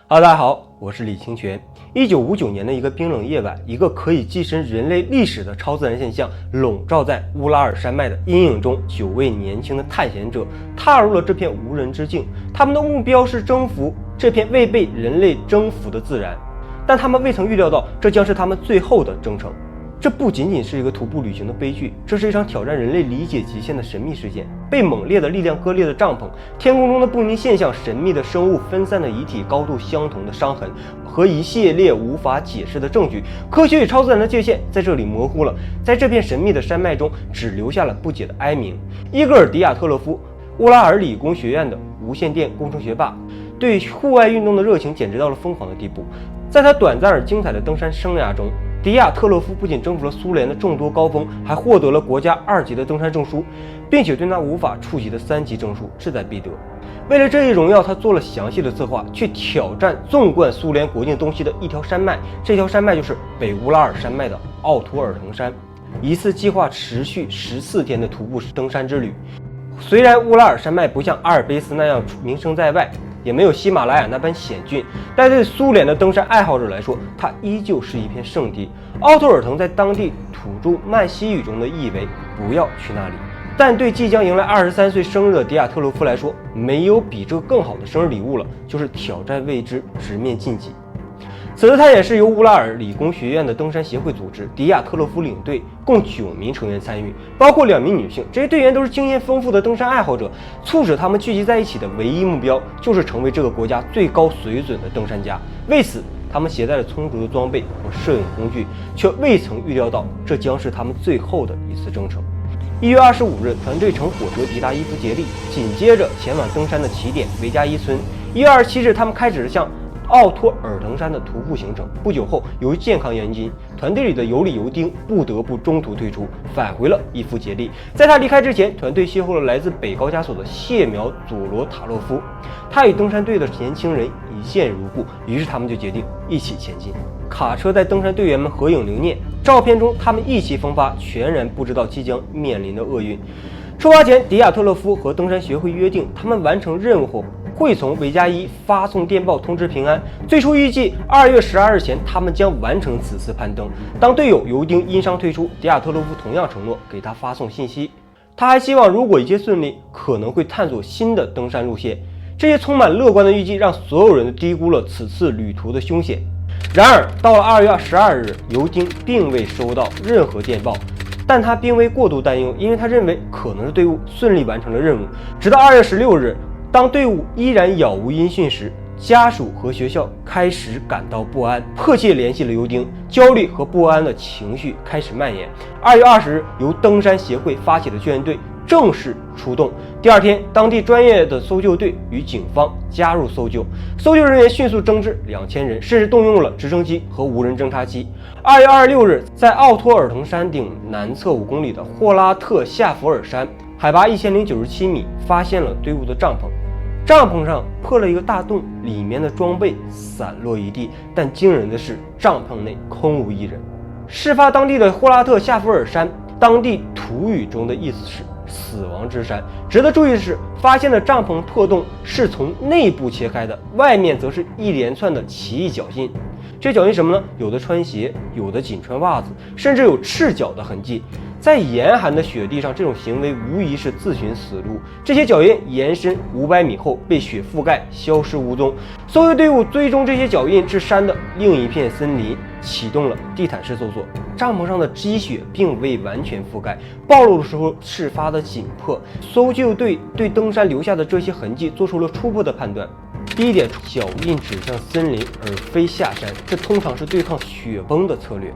大家好，我是李清泉。1959年的一个冰冷夜晚，一个可以跻身人类历史的超自然现象笼罩在乌拉尔山脉的阴影中。9位年轻的探险者踏入了这片无人之境，他们的目标是征服这片未被人类征服的自然，但他们未曾预料到，这将是他们最后的征程。这不仅仅是一个徒步旅行的悲剧，这是一场挑战人类理解极限的神秘事件。被猛烈的力量割裂的帐篷，天空中的不明现象，神秘的生物分散的遗体，高度相同的伤痕和一系列无法解释的证据，科学与超自然的界限在这里模糊了。在这片神秘的山脉中，只留下了不解的哀鸣。伊戈尔·迪亚特勒夫，乌拉尔理工学院的无线电工程学霸，对户外运动的热情简直到了疯狂的地步。在他短暂而精彩的登山生涯中，迪亚特勒夫不仅征服了苏联的众多高峰，还获得了国家2级的登山证书，并且对那无法触及的3级证书志在必得。为了这一荣耀，他做了详细的策划，去挑战纵贯苏联国境东西的一条山脉。这条山脉就是北乌拉尔山脉的奥托尔滕山。一次计划持续14天的徒步登山之旅。虽然乌拉尔山脉不像阿尔卑斯那样名声在外，也没有喜马拉雅那般险峻，但对苏联的登山爱好者来说，它依旧是一片圣地。奥托尔滕在当地土著曼西语中的意为不要去那里，但对即将迎来23岁生日的迪亚特勒夫来说，没有比这更好的生日礼物了，就是挑战未知，直面晋级。此次探险是由乌拉尔理工学院的登山协会组织，迪亚特勒夫领队，共9名成员参与，包括2名女性。这些队员都是经验丰富的登山爱好者，促使他们聚集在一起的唯一目标就是成为这个国家最高水准的登山家。为此，他们携带了充足的装备和摄影工具，却未曾预料到这将是他们最后的一次征程。1月25日，团队乘火车抵达伊夫杰利，紧接着前往登山的起点维加伊村。1月27日，他们开始了向奥托尔滕山的徒步行程。不久后，由于健康原因，团队里的尤里尤丁不得不中途退出，返回了伊夫杰利。在他离开之前，团队邂逅了来自北高加索的谢苗佐罗塔洛夫，他与登山队的年轻人一见如故，于是他们就决定一起前进。卡车带登山队员们合影留念，照片中他们意气风发，全然不知道即将面临的厄运。出发前，迪亚特勒夫和登山学会约定，他们完成任务后会从维加伊发送电报通知平安。最初预计2月12日前，他们将完成此次攀登。当队友尤丁因伤退出，迪亚特勒夫同样承诺给他发送信息。他还希望如果一切顺利，可能会探索新的登山路线。这些充满乐观的预计让所有人都低估了此次旅途的凶险。然而，到了2月12日，尤丁并未收到任何电报。但他并未过度担忧，因为他认为可能是队伍顺利完成了任务。直到2月16日，当队伍依然杳无音讯时，家属和学校开始感到不安，迫切联系了尤丁。焦虑和不安的情绪开始蔓延。2月20日，由登山协会发起的救援队正式出动。第二天，当地专业的搜救队与警方加入搜救，搜救人员迅速增至2000人，甚至动用了直升机和无人侦察机。2月26日，在奥托尔滕山顶南侧5公里的霍拉特夏弗尔山，海拔1097米，发现了队伍的帐篷。帐篷上破了一个大洞，里面的装备散落一地，但惊人的是，帐篷内空无一人。事发当地的霍拉特夏弗尔山，当地土语中的意思是死亡之山。值得注意的是，发现的帐篷破洞是从内部切开的，外面则是一连串的奇异脚印。这脚印什么呢？有的穿鞋，有的仅穿袜子，甚至有赤脚的痕迹。在严寒的雪地上，这种行为无疑是自寻死路。这些脚印延伸500米后被雪覆盖，消失无踪。搜救队伍追踪这些脚印至山的另一片森林，启动了地毯式搜索。帐篷上的积雪并未完全覆盖，暴露的时候事发的紧迫。搜救队对登山留下的这些痕迹做出了初步的判断。第一点，脚印指向森林而非下山，这通常是对抗雪崩的策略。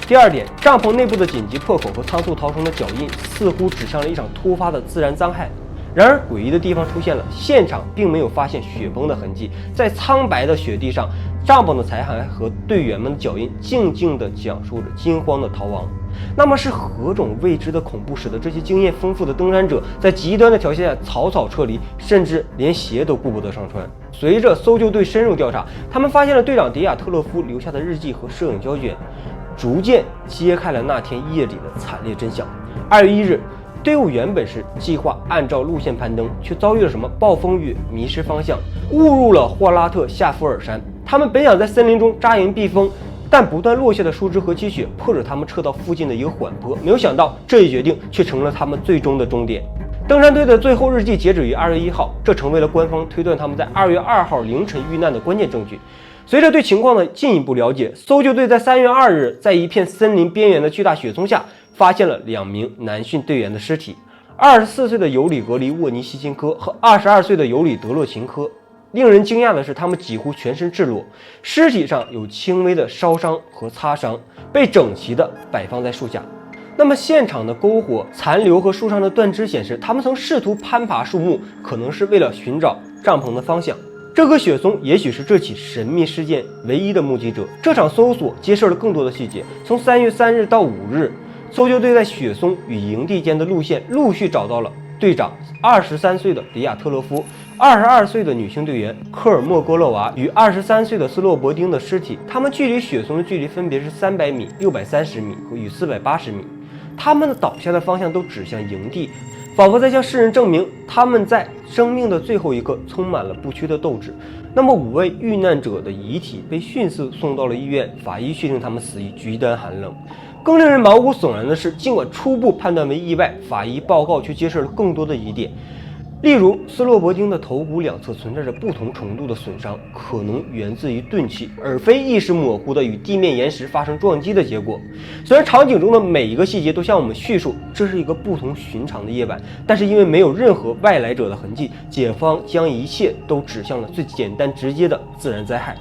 第二点，帐篷内部的紧急破口和仓促逃生的脚印似乎指向了一场突发的自然灾害。然而诡异的地方出现了，现场并没有发现雪崩的痕迹，在苍白的雪地上，帐篷的残骸和队员们的脚印静静地讲述着惊慌的逃亡。那么是何种未知的恐怖使得这些经验丰富的登山者在极端的条件下草草撤离，甚至连鞋都顾不得上穿？随着搜救队深入调查，他们发现了队长迪亚特勒夫留下的日记和摄影胶卷，逐渐揭开了那天夜里的惨烈真相。2月1日，队伍原本是计划按照路线攀登，却遭遇了什么暴风雨，迷失方向，误入了霍拉特夏夫尔山。他们本想在森林中扎营避风，但不断落下的树枝和积雪迫使他们撤到附近的一个缓坡。没有想到，这一决定却成了他们最终的终点。登山队的最后日记截止于2月1号，这成为了官方推断他们在2月2号凌晨遇难的关键证据。随着对情况的进一步了解，搜救队在3月2日在一片森林边缘的巨大雪松下发现了2名男训队员的尸体，24岁的尤里格里沃尼西金科和22岁的尤里德洛琴科。令人惊讶的是，他们几乎全身赤裸，尸体上有轻微的烧伤和擦伤，被整齐地摆放在树下。那么现场的篝火残留和树上的断枝显示，他们曾试图攀爬树木，可能是为了寻找帐篷的方向。这棵雪松也许是这起神秘事件唯一的目击者。这场搜索揭示了更多的细节。从3月3日到5日，搜救队在雪松与营地间的路线陆续找到了队长23岁的迪亚特勒夫、22岁的女性队员科尔莫戈勒娃与23岁的斯洛伯丁的尸体。他们距离雪松的距离分别是300米、630米与480米。他们的倒下的方向都指向营地，仿佛在向世人证明他们在生命的最后一刻充满了不屈的斗志。那么5位遇难者的遗体被迅速送到了医院，法医确定他们死于极端寒冷。更令人毛骨悚然的是，尽管初步判断为意外，法医报告却揭示了更多的疑点。例如，斯洛伯丁的头骨两侧存在着不同程度的损伤，可能源自于钝器，而非意识模糊的与地面岩石发生撞击的结果。虽然场景中的每一个细节都向我们叙述这是一个不同寻常的夜晚，但是因为没有任何外来者的痕迹，检方将一切都指向了最简单直接的自然灾害。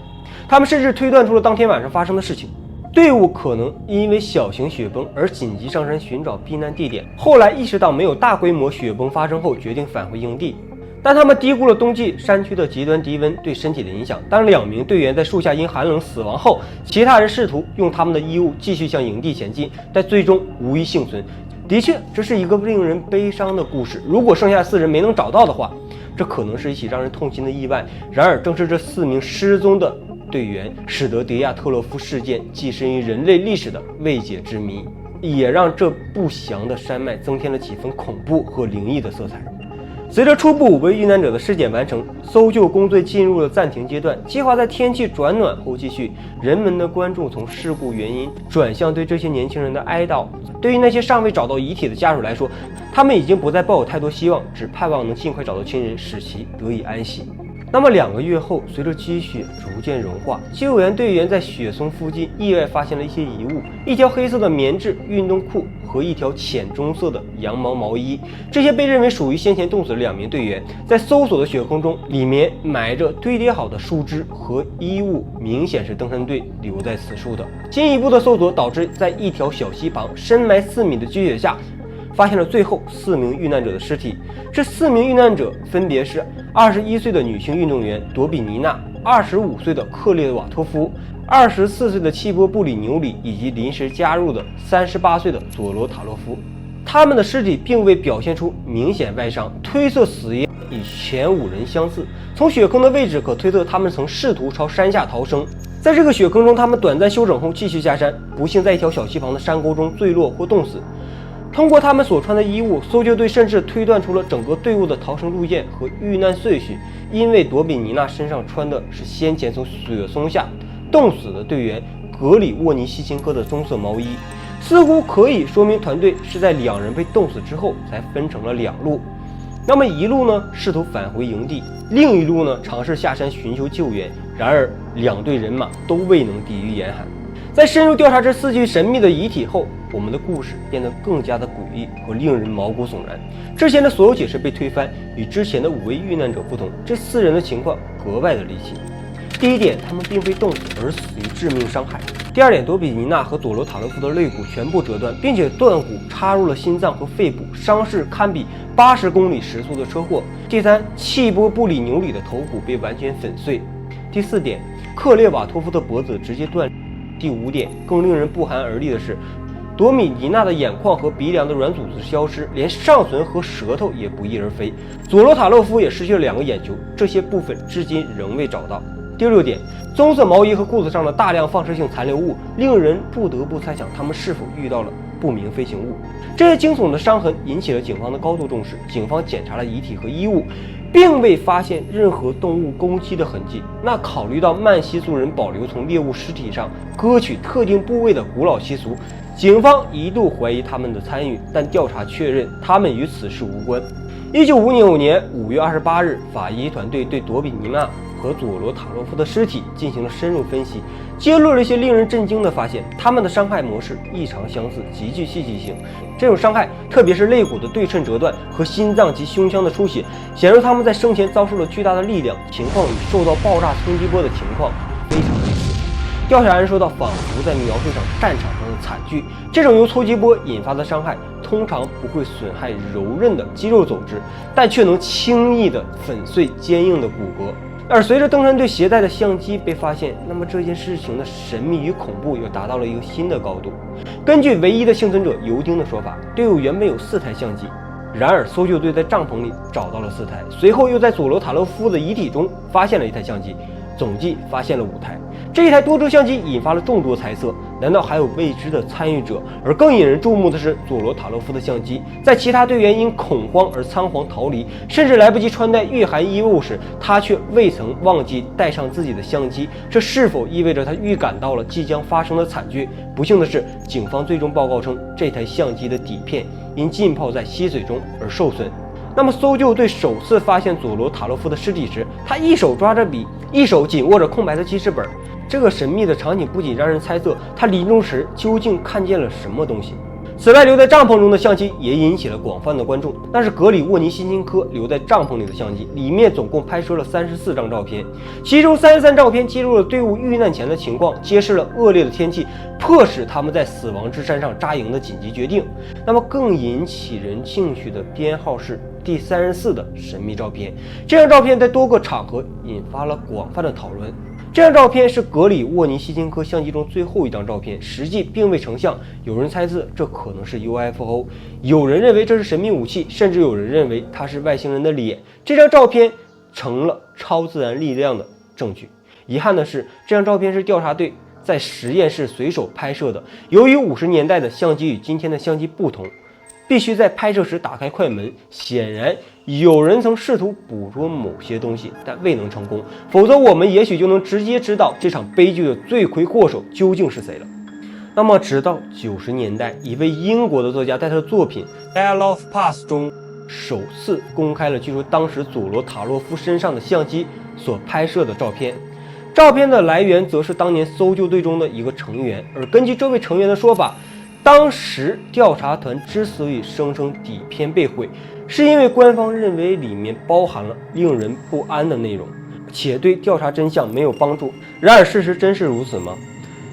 他们甚至推断出了当天晚上发生的事情。队伍可能因为小型雪崩而紧急上山寻找避难地点，后来意识到没有大规模雪崩发生后，决定返回营地。但他们低估了冬季山区的极端低温对身体的影响。当2名队员在树下因寒冷死亡后，其他人试图用他们的衣物继续向营地前进，但最终无一幸存。的确，这是一个令人悲伤的故事。如果剩下4人没能找到的话，这可能是一起让人痛心的意外。然而，正是这4名失踪的队员使得迪亚特洛夫事件跻身于人类历史的未解之谜，也让这不祥的山脉增添了几分恐怖和灵异的色彩。随着初步5位遇难者的尸检完成，搜救工作进入了暂停阶段，计划在天气转暖后继续。人们的关注从事故原因转向对这些年轻人的哀悼。对于那些尚未找到遗体的家属来说，他们已经不再抱有太多希望，只盼望能尽快找到亲人，使其得以安息。那么2个月后，随着积雪逐渐融化，救援队员在雪松附近意外发现了一些遗物：一条黑色的棉质运动裤和一条浅棕色的羊毛毛衣。这些被认为属于先前冻死的2名队员。在搜索的雪坑中，里面埋着堆叠好的树枝和衣物，明显是登山队留在此处的。进一步的搜索导致在一条小溪旁深埋4米的积雪下发现了最后4名遇难者的尸体。这4名遇难者分别是21岁的女性运动员朵比尼娜、25岁的克列瓦托夫、24岁的契波布里纽里以及临时加入的38岁的佐罗塔洛夫。他们的尸体并未表现出明显外伤，推测死因与前5人相似。从雪坑的位置可推测他们曾试图朝山下逃生。在这个雪坑中，他们短暂休整后继续下山，不幸在一条小溪旁的山沟中坠落或冻死。通过他们所穿的衣物，搜救队甚至推断出了整个队伍的逃生路线和遇难顺序。因为朵比尼娜身上穿的是先前从雪松下冻死的队员格里沃尼西琴科的棕色毛衣，似乎可以说明团队是在2人被冻死之后才分成了2路。那么一路呢试图返回营地，另一路呢尝试下山寻求救援。然而2队人马都未能抵御严寒。在深入调查这4具神秘的遗体后，我们的故事变得更加的诡异和令人毛骨悚然。之前的所有解释被推翻，与之前的5位遇难者不同，这4人的情况格外的离奇。第一点，他们并非冻死，而死于致命伤害。第二点，朵比尼娜和佐罗塔洛夫的肋骨全部折断，并且断骨插入了心脏和肺部，伤势堪比80公里时速的车祸。第三，契波布里纽里的头骨被完全粉碎。第4点，克列瓦托夫的脖子直接断裂。第5点，更令人不寒而栗的是，朵米尼娜的眼眶和鼻梁的软组织消失，连上唇和舌头也不翼而飞。佐罗塔洛夫也失去了2个眼球，这些部分至今仍未找到。第6点，棕色毛衣和裤子上的大量放射性残留物，令人不得不猜想他们是否遇到了不明飞行物。这些惊悚的伤痕引起了警方的高度重视，警方检查了遗体和衣物，并未发现任何动物攻击的痕迹。那考虑到曼西族人保留从猎物尸体上割取特定部位的古老习俗，警方一度怀疑他们的参与，但调查确认他们与此事无关。1959年5月28日，法医团队对朵比尼娜和佐罗塔洛夫的尸体进行了深入分析，揭露了一些令人震惊的发现。他们的伤害模式异常相似，极具戏剧性。这种伤害，特别是肋骨的对称折断和心脏及胸腔的出血，显示他们在生前遭受了巨大的力量，情况与受到爆炸冲击波的情况非常类似。调查人说到，仿佛在描述上战场上的惨剧。这种由冲击波引发的伤害通常不会损害柔韧的肌肉组织，但却能轻易地粉碎坚硬的骨骼。而随着登山队携带的相机被发现，那么这件事情的神秘与恐怖又达到了一个新的高度。根据唯一的幸存者尤丁的说法，队伍原本有4台相机，然而搜救队在帐篷里找到了4台，随后又在佐罗塔洛夫的遗体中发现了1台相机，总计发现了5台。这一台多轴相机引发了众多猜测，难道还有未知的参与者？而更引人注目的是，佐罗塔洛夫的相机在其他队员因恐慌而仓皇逃离，甚至来不及穿戴御寒衣物时，他却未曾忘记带上自己的相机。这是否意味着他预感到了即将发生的惨剧？不幸的是，警方最终报告称，这台相机的底片因浸泡在溪水中而受损。那么搜救队首次发现佐罗塔洛夫的尸体时，他一手抓着笔，一手紧握着空白的记事本。这个神秘的场景不仅让人猜测他临终时究竟看见了什么东西。此外，留在帐篷中的相机也引起了广泛的关注，那是格里沃尼辛辛科留在帐篷里的相机，里面总共拍摄了34张照片，其中33照片记录了队伍遇难前的情况，揭示了恶劣的天气迫使他们在死亡之山上扎营的紧急决定。那么更引起人兴趣的编号是第34的神秘照片，这张照片在多个场合引发了广泛的讨论。这张照片是格里沃尼希金科相机中最后一张照片，实际并未成像。有人猜测这可能是 UFO， 有人认为这是神秘武器，甚至有人认为它是外星人的脸。这张照片成了超自然力量的证据。遗憾的是，这张照片是调查队在实验室随手拍摄的。由于50年代的相机与今天的相机不同，必须在拍摄时打开快门，显然有人曾试图捕捉某些东西，但未能成功，否则我们也许就能直接知道这场悲剧的罪魁祸首究竟是谁了。那么直到90年代，一位英国的作家在他的作品《Dial of Pass》中首次公开了据说当时佐罗塔洛夫身上的相机所拍摄的照片。照片的来源则是当年搜救队中的一个成员，而根据这位成员的说法，当时调查团之所以声称底片被毁，是因为官方认为里面包含了令人不安的内容，且对调查真相没有帮助。然而事实真是如此吗？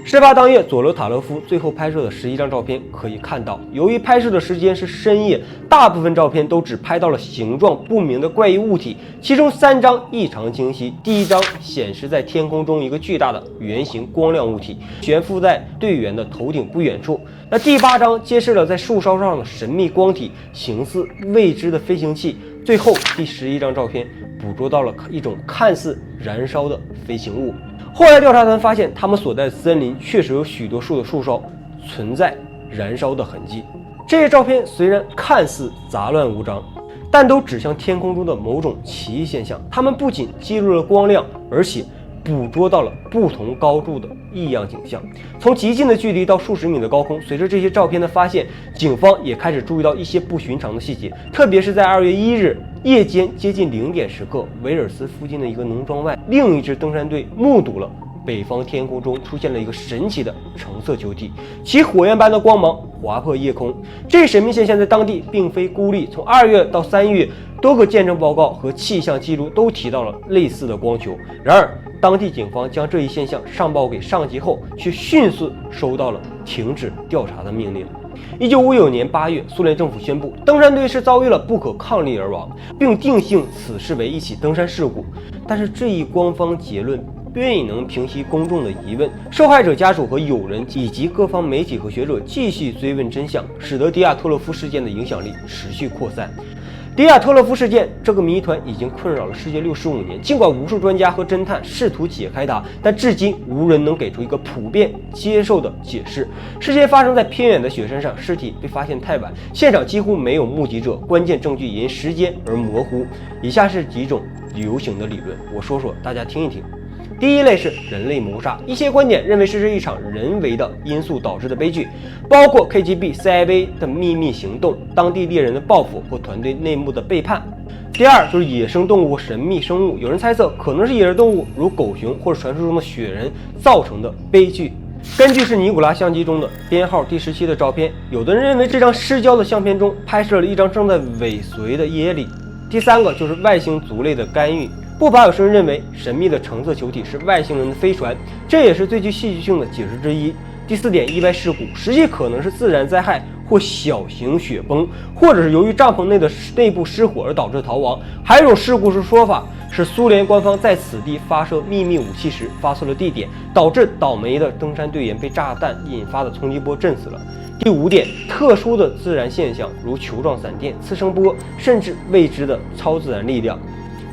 事发当夜，佐罗塔洛夫最后拍摄的11张照片可以看到，由于拍摄的时间是深夜，大部分照片都只拍到了形状不明的怪异物体，其中3张异常清晰。第一张显示在天空中一个巨大的圆形光亮物体悬浮在队员的头顶不远处，那第8张揭示了在树梢上的神秘光体，形似未知的飞行器。最后第11张照片捕捉到了一种看似燃烧的飞行物。后来调查团发现，他们所在的森林确实有许多树的树梢存在燃烧的痕迹。这些照片虽然看似杂乱无章，但都指向天空中的某种奇异现象。它们不仅记录了光亮，而且捕捉到了不同高度的异样景象，从极近的距离到数十米的高空。随着这些照片的发现，警方也开始注意到一些不寻常的细节，特别是在2月1日夜间接近0点时刻，维尔斯附近的一个农庄外，另一支登山队目睹了北方天空中出现了一个神奇的橙色球体，其火焰般的光芒划破夜空。这神秘现象在当地并非孤立，从2月到3月，多个见证报告和气象记录都提到了类似的光球。然而当地警方将这一现象上报给上级后，却迅速收到了停止调查的命令。1959年8月，苏联政府宣布登山队是遭遇了不可抗力而亡，并定性此事为一起登山事故。但是这一官方结论并能平息公众的疑问，受害者家属和友人以及各方媒体和学者继续追问真相，使得迪亚托洛夫事件的影响力持续扩散。迪亚特洛夫事件这个谜团已经困扰了世界65年，尽管无数专家和侦探试图解开它，但至今无人能给出一个普遍接受的解释。事件发生在偏远的雪山上，尸体被发现太晚，现场几乎没有目击者，关键证据因时间而模糊。以下是几种流行的理论，我说说，大家听一听。第一类是人类谋杀，一些观点认为这是一场人为的因素导致的悲剧，包括 KGB、CIA 的秘密行动、当地猎人的报复或团队内幕的背叛。第二就是野生动物、神秘生物，有人猜测可能是野生动物，如狗熊或者传说中的雪人造成的悲剧。根据是尼古拉相机中的编号第17的照片，有的人认为这张失焦的相片中拍摄了一张正在尾随的耶利。第三个就是外星族类的干预。不乏有声认为神秘的橙色球体是外星人的飞船，这也是最具戏剧性的解释之一。第四点，意外事故，实际可能是自然灾害或小型雪崩，或者是由于帐篷内的内部失火而导致逃亡。还有一种事故是说法是苏联官方在此地发射秘密武器时发错了地点，导致倒霉的登山队员被炸弹引发的冲击波震死了。第五点，特殊的自然现象，如球状闪电、次声波，甚至未知的超自然力量，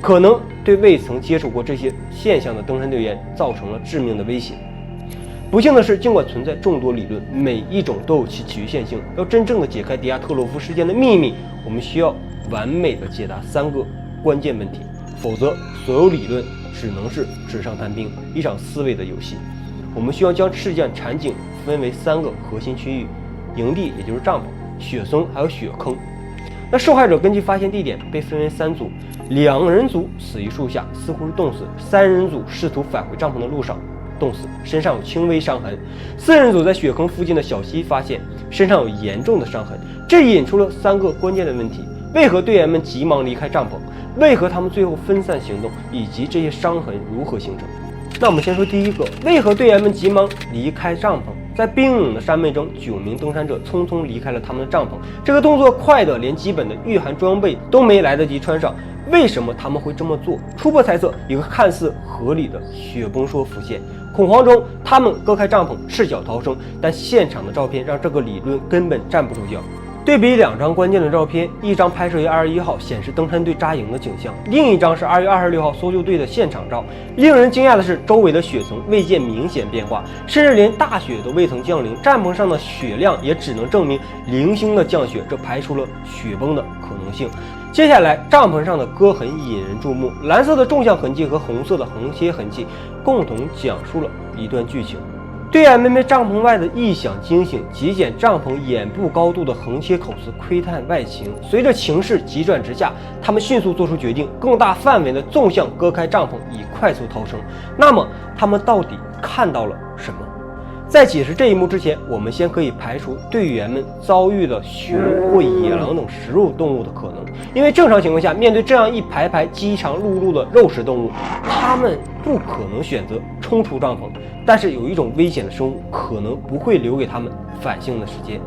可能对未曾接触过这些现象的登山队员造成了致命的威胁。不幸的是，尽管存在众多理论，每一种都有其局限性。要真正的解开迪亚特洛夫事件的秘密，我们需要完美的解答3个关键问题，否则所有理论只能是纸上谈兵，一场思维的游戏。我们需要将事件场景分为3个核心区域：营地，也就是帐篷、雪松还有雪坑。那受害者根据发现地点被分为3组，2人组死于树下，似乎是冻死；3人组试图返回帐篷的路上冻死，身上有轻微伤痕；4人组在雪坑附近的小溪发现，身上有严重的伤痕。这引出了3个关键的问题：为何队员们急忙离开帐篷？为何他们最后分散行动？以及这些伤痕如何形成？那我们先说第一个，为何队员们急忙离开帐篷？在冰冷的山脉中，9名登山者匆匆离开了他们的帐篷，这个动作快得连基本的御寒装备都没来得及穿上。为什么他们会这么做？初步猜测，一个看似合理的雪崩说浮现。恐慌中，他们割开帐篷，赤脚逃生，但现场的照片让这个理论根本站不住脚。对比2张关键的照片，一张拍摄于2月1号，显示登山队扎营的景象，另一张是2月26号搜救队的现场照。令人惊讶的是，周围的雪层未见明显变化，甚至连大雪都未曾降临，帐篷上的雪量也只能证明零星的降雪，这排除了雪崩的可能性。接下来，帐篷上的割痕引人注目，蓝色的纵向痕迹和红色的横切痕迹共同讲述了一段剧情。队员们被帐篷外的异响惊醒，极简帐篷眼部高度的横切口子窥探外情。随着情势急转直下，他们迅速做出决定，更大范围的纵向割开帐篷，以快速逃生。那么，他们到底看到了什么？在解释这一幕之前，我们先可以排除队员们遭遇了熊或野狼等食肉动物的可能，因为正常情况下，面对这样一排排饥肠辘辘的肉食动物，他们不可能选择冲出帐篷。但是有一种危险的生物可能不会留给他们反省的时间，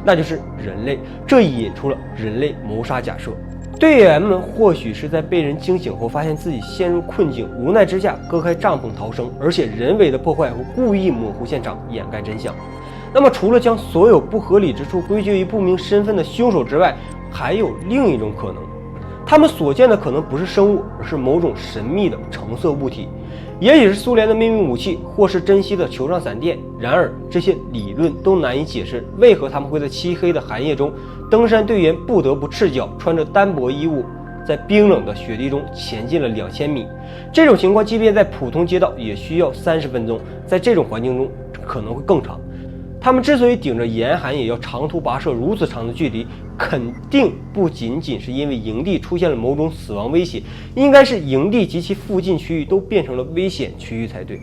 那就是人类。这引出了人类谋杀假设。队员们或许是在被人惊醒后发现自己陷入困境，无奈之下割开帐篷逃生，而且人为的破坏和故意模糊现场，掩盖真相。那么除了将所有不合理之处归咎于不明身份的凶手之外，还有另一种可能，他们所见的可能不是生物，而是某种神秘的橙色物体，也许是苏联的秘密武器，或是珍稀的球状闪电。然而这些理论都难以解释为何他们会在漆黑的寒夜中，登山队员不得不赤脚穿着单薄衣物，在冰冷的雪地中前进了2000米。这种情况即便在普通街道也需要30分钟，在这种环境中可能会更长。他们之所以顶着严寒也要长途跋涉如此长的距离，肯定不仅仅是因为营地出现了某种死亡威胁，应该是营地及其附近区域都变成了危险区域才对。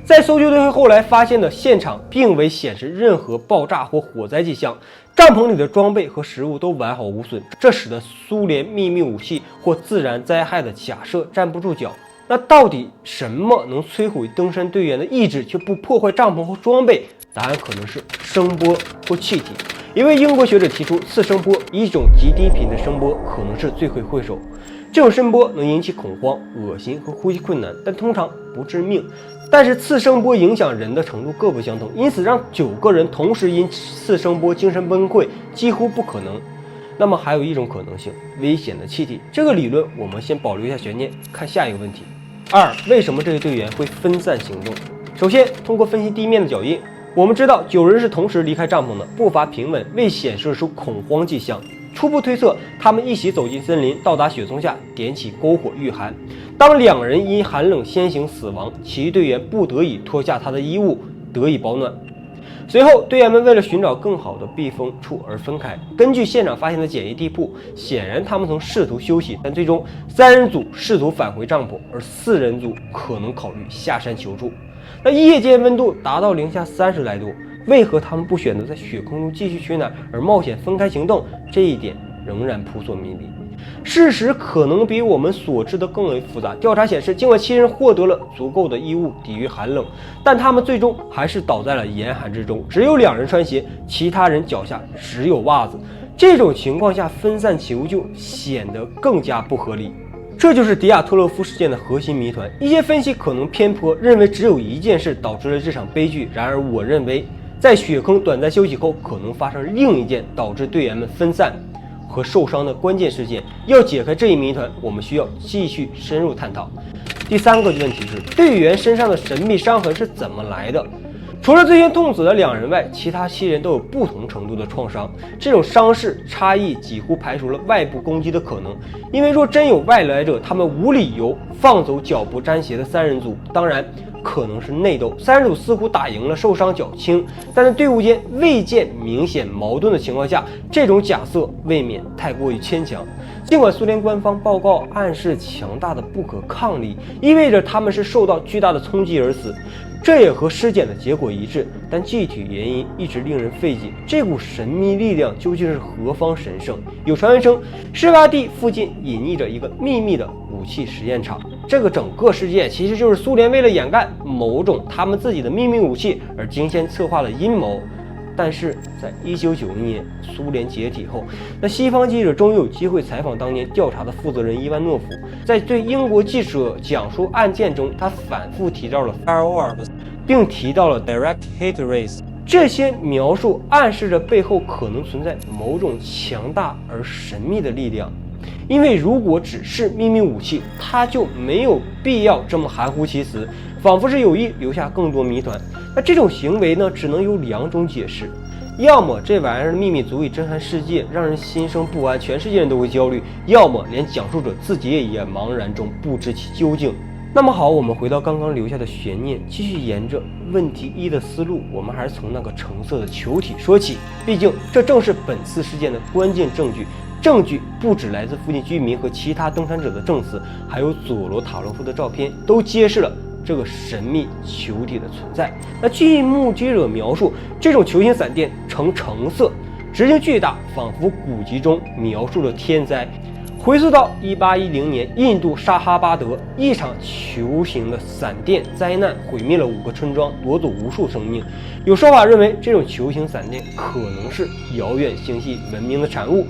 在搜救队后来发现的现场并未显示任何爆炸或火灾迹象，帐篷里的装备和食物都完好无损，这使得苏联秘密武器或自然灾害的假设站不住脚。那到底什么能摧毁登山队员的意志却不破坏帐篷和装备？答案可能是声波或气体。一位英国学者提出，次声波，一种极低频的声波，可能是罪魁祸首。这种声波能引起恐慌、恶心和呼吸困难，但通常不致命。但是次声波影响人的程度各不相同，因此让9个人同时因次声波精神崩溃几乎不可能。那么还有一种可能性，危险的气体。这个理论我们先保留一下悬念，看下一个问题。为什么这个队员会分散行动？首先，通过分析地面的脚印，我们知道9人是同时离开帐篷的，步伐平稳，未显示出恐慌迹象。初步推测，他们一起走进森林，到达雪丛下，点起篝火御寒。当2人因寒冷先行死亡，其余队员不得已脱下他的衣物，得以保暖。随后，队员们为了寻找更好的避风处而分开。根据现场发现的简易地铺，显然他们曾试图休息，但最终3人组试图返回帐篷，而4人组可能考虑下山求助。那夜间温度达到零下30来度，为何他们不选择在雪空中继续取暖，而冒险分开行动？这一点仍然扑朔迷离。事实可能比我们所知的更为复杂。调查显示，尽管7人获得了足够的衣物抵御寒冷，但他们最终还是倒在了严寒之中。只有2人穿鞋，其他人脚下只有袜子。这种情况下分散求救显得更加不合理。这就是迪亚特洛夫事件的核心谜团。一些分析可能偏颇，认为只有一件事导致了这场悲剧。然而，我认为在雪坑短暂休息后，可能发生另一件导致队员们分散和受伤的关键事件。要解开这一谜团，我们需要继续深入探讨。第3个问题是，队员身上的神秘伤痕是怎么来的？除了最先痛死的2人外，其他7人都有不同程度的创伤。这种伤势差异几乎排除了外部攻击的可能，因为若真有外来者，他们无理由放走脚不沾鞋的3人组。当然，可能是内斗，3人组似乎打赢了，受伤较轻，但在队伍间未见明显矛盾的情况下，这种假设未免太过于牵强。尽管苏联官方报告暗示强大的不可抗力，意味着他们是受到巨大的冲击而死，这也和尸检的结果一致，但具体原因一直令人费解。这股神秘力量究竟是何方神圣？有传闻称，事发地附近隐匿着一个秘密的武器实验场。这个整个事件其实就是苏联为了掩盖某种他们自己的秘密武器而精心策划的阴谋。但是在1991年苏联解体后，那西方记者终于有机会采访当年调查的负责人伊万诺夫。在对英国记者讲述案件中，他反复提到了 firearms， 并提到了 direct hit race。这些描述暗示着背后可能存在某种强大而神秘的力量。因为如果只是秘密武器，他就没有必要这么含糊其辞，仿佛是有意留下更多谜团。那这种行为呢，只能有2种解释：要么这玩意儿的秘密足以震撼世界，让人心生不安，全世界人都会焦虑；要么连讲述者自己也茫然中不知其究竟。那么好，我们回到刚刚留下的悬念，继续沿着问题1的思路，我们还是从那个橙色的球体说起。毕竟这正是本次事件的关键证据。证据不只来自附近居民和其他登山者的证词，还有佐罗塔洛夫的照片，都揭示了这个神秘球体的存在。那据目击者描述，这种球形闪电呈橙色，直径巨大，仿佛古籍中描述了天灾。回溯到1810年，印度沙哈巴德一场球形的闪电灾难毁灭了5个村庄，夺走无数生命。有说法认为，这种球形闪电可能是遥远星系文明的产物。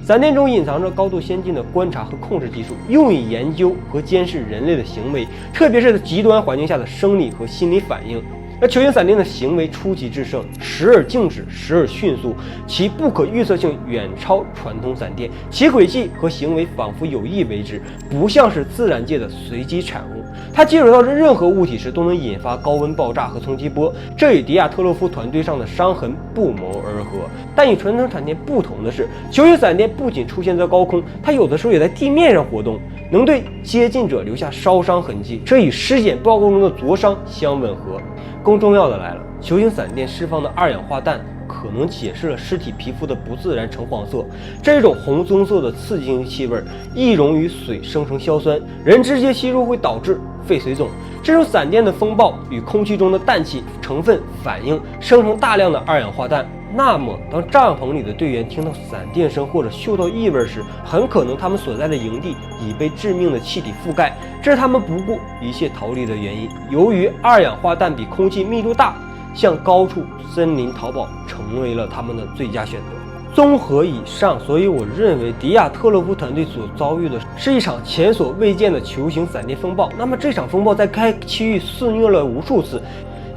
闪电中隐藏着高度先进的观察和控制技术，用以研究和监视人类的行为，特别是在极端环境下的生理和心理反应。那球形闪电的行为出奇制胜，时而静止，时而迅速，其不可预测性远超传统闪电，其轨迹和行为仿佛有意为之，不像是自然界的随机产物。它接触到任何物体时都能引发高温爆炸和冲击波，这与迪亚特洛夫团队上的伤痕不谋而合。但与传统闪电不同的是，球形闪电不仅出现在高空，它有的时候也在地面上活动，能对接近者留下烧伤痕迹，这与尸检报告中的灼伤相吻合。更重要的来了，球形闪电释放的二氧化氮可能解释了尸体皮肤的不自然橙黄色，这种红棕色的刺激性气味易溶于水生成硝酸，人直接吸入会导致肺水肿。这种闪电的风暴与空气中的氮气成分反应，生成大量的二氧化氮。那么当帐篷里的队员听到闪电声或者嗅到异味时，很可能他们所在的营地已被致命的气体覆盖，这是他们不顾一切逃离的原因。由于二氧化氮比空气密度大，向高处森林逃跑成为了他们的最佳选择。综合以上，所以我认为迪亚特洛夫团队所遭遇的是一场前所未见的球形闪电风暴。那么这场风暴在该区域肆虐了无数次，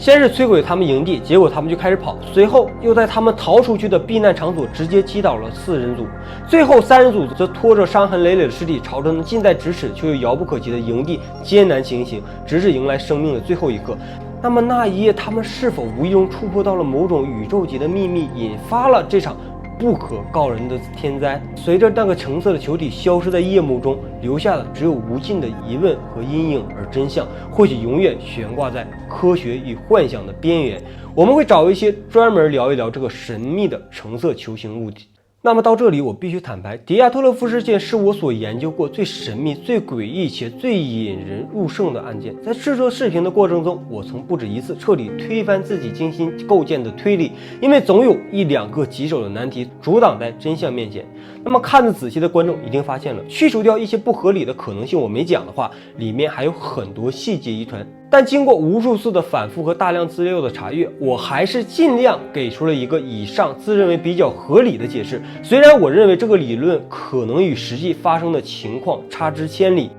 先是摧毁他们营地，结果他们就开始跑，随后又在他们逃出去的避难场所直接击倒了4人组，最后3人组则拖着伤痕累累的尸体，朝着近在咫尺却又遥不可及的营地艰难行行，直至迎来生命的最后一刻。那么那一夜，他们是否无意中触碰到了某种宇宙级的秘密，引发了这场不可告人的天灾？随着那个橙色的球体消失在夜幕中，留下的只有无尽的疑问和阴影，而真相或许永远悬挂在科学与幻想的边缘。我们会找一些专门聊一聊这个神秘的橙色球形物体。那么到这里，我必须坦白，迪亚特勒夫事件是我所研究过最神秘、最诡异且最引人入胜的案件。在制作视频的过程中，我曾不止一次彻底推翻自己精心构建的推理，因为总有1、2个棘手的难题阻挡在真相面前。那么看得仔细的观众一定发现了，去除掉一些不合理的可能性我没讲的话，里面还有很多细节疑团。但经过无数次的反复和大量资料的查阅，我还是尽量给出了一个以上自认为比较合理的解释。虽然我认为这个理论可能与实际发生的情况差之千里。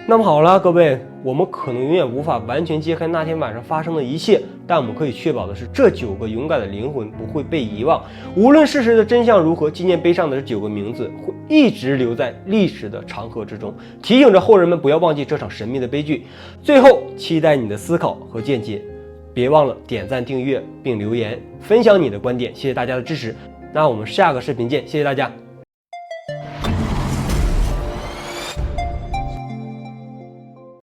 那么好了，各位，我们可能永远无法完全揭开那天晚上发生的一切，但我们可以确保的是，这9个勇敢的灵魂不会被遗忘。无论事实的真相如何，纪念碑上的这9个名字会一直留在历史的长河之中，提醒着后人们不要忘记这场神秘的悲剧。最后，期待你的思考和见解，别忘了点赞、订阅并留言，分享你的观点。谢谢大家的支持，那我们下个视频见，谢谢大家。